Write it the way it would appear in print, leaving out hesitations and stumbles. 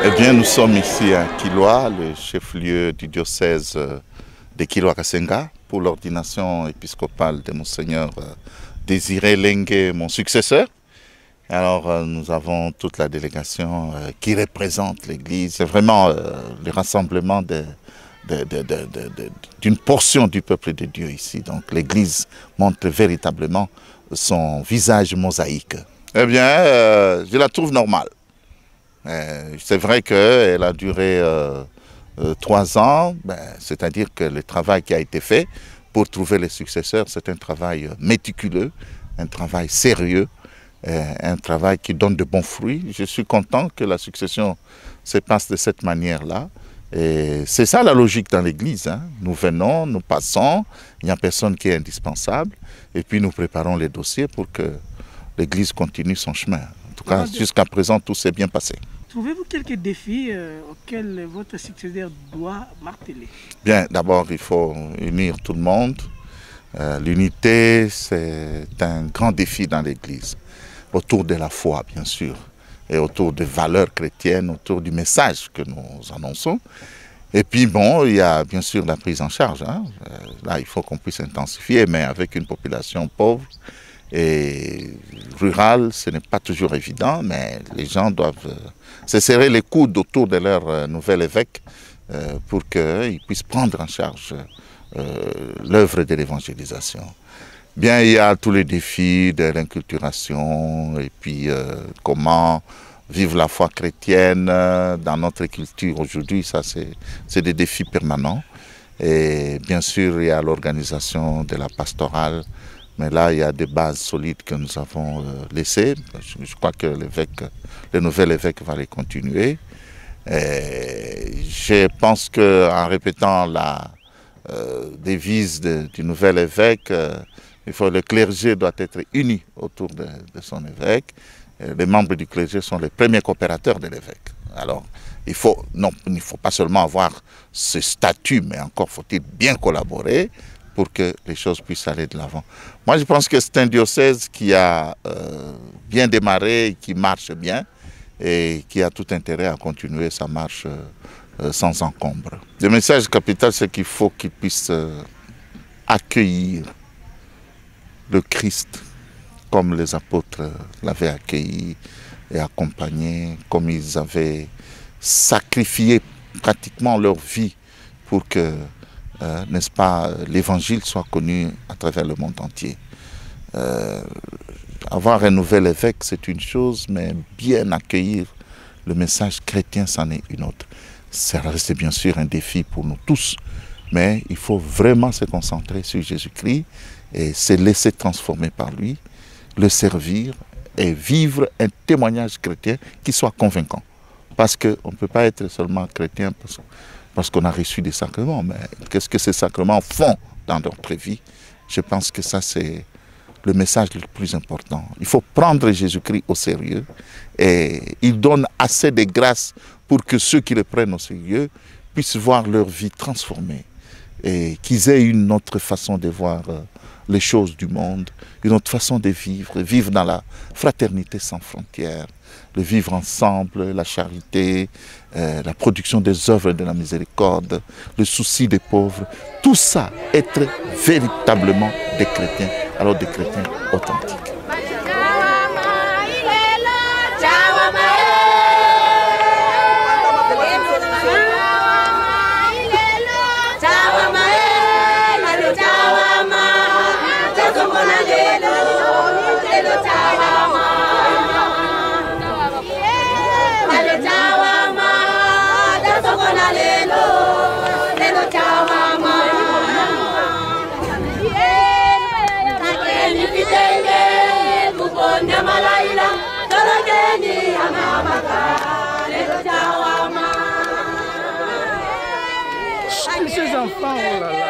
Eh bien, nous sommes ici à Kilwa, le chef-lieu du diocèse de Kilwa-Kasenga, pour l'ordination épiscopale de Monseigneur Désiré Lengue, mon successeur. Alors, nous avons toute la délégation qui représente l'Église. C'est vraiment le rassemblement d'une portion du peuple de Dieu ici. Donc, l'Église montre véritablement son visage mosaïque. Eh bien, je la trouve normale. C'est vrai qu'elle a duré 3 ans, c'est-à-dire que le travail qui a été fait pour trouver les successeurs, c'est un travail méticuleux, un travail sérieux, un travail qui donne de bons fruits. Je suis content que la succession se passe de cette manière-là. Et c'est ça la logique dans l'Église, hein. Nous venons, nous passons, il n'y a personne qui est indispensable, et puis nous préparons les dossiers pour que l'Église continue son chemin. En tout cas, jusqu'à présent, tout s'est bien passé. Trouvez-vous quelques défis auxquels votre successeur doit marteler? Bien, d'abord, il faut unir tout le monde. L'unité, c'est un grand défi dans l'Église. Autour de la foi, bien sûr, et autour des valeurs chrétiennes, autour du message que nous annonçons. Et puis, bon, il y a bien sûr la prise en charge, hein. Là, il faut qu'on puisse intensifier, mais avec une population pauvre et rurale, ce n'est pas toujours évident, mais les gens doivent se serrer les coudes autour de leur nouvel évêque pour qu'ils puissent prendre en charge l'œuvre de l'évangélisation. Bien, il y a tous les défis de l'inculturation et puis comment vivre la foi chrétienne dans notre culture aujourd'hui, ça c'est des défis permanents. Et bien sûr, il y a l'organisation de la pastorale, mais là, il y a des bases solides que nous avons laissées. Je crois que le nouvel évêque va les continuer. Et je pense qu'en répétant la devise du nouvel évêque, le clergé doit être uni autour de son évêque. Les membres du clergé sont les premiers coopérateurs de l'évêque. Alors, il ne faut pas seulement avoir ce statut, mais encore faut-il bien collaborer pour que les choses puissent aller de l'avant. Moi, je pense que c'est un diocèse qui a bien démarré, qui marche bien et qui a tout intérêt à continuer sa marche sans encombre. Le message capital, c'est qu'il faut qu'il puisse accueillir le Christ comme les apôtres l'avaient accueilli et accompagné, comme ils avaient sacrifié pratiquement leur vie pour que, n'est-ce pas, l'évangile soit connu à travers le monde entier. Avoir un nouvel évêque, c'est une chose, mais bien accueillir le message chrétien, c'en est une autre. Ça reste bien sûr un défi pour nous tous, mais il faut vraiment se concentrer sur Jésus-Christ et se laisser transformer par lui, le servir et vivre un témoignage chrétien qui soit convaincant. Parce qu'on ne peut pas être seulement chrétien parce qu'on a reçu des sacrements. Mais qu'est-ce que ces sacrements font dans notre vie? Je pense que ça, c'est le message le plus important. Il faut prendre Jésus-Christ au sérieux et il donne assez de grâce pour que ceux qui le prennent au sérieux puissent voir leur vie transformée et qu'ils aient une autre façon de voir les choses du monde, une autre façon de vivre, vivre dans la fraternité sans frontières, le vivre ensemble, la charité, la production des œuvres de la miséricorde, le souci des pauvres, tout ça, être véritablement des chrétiens, alors des chrétiens authentiques. Ces enfants, oh là là,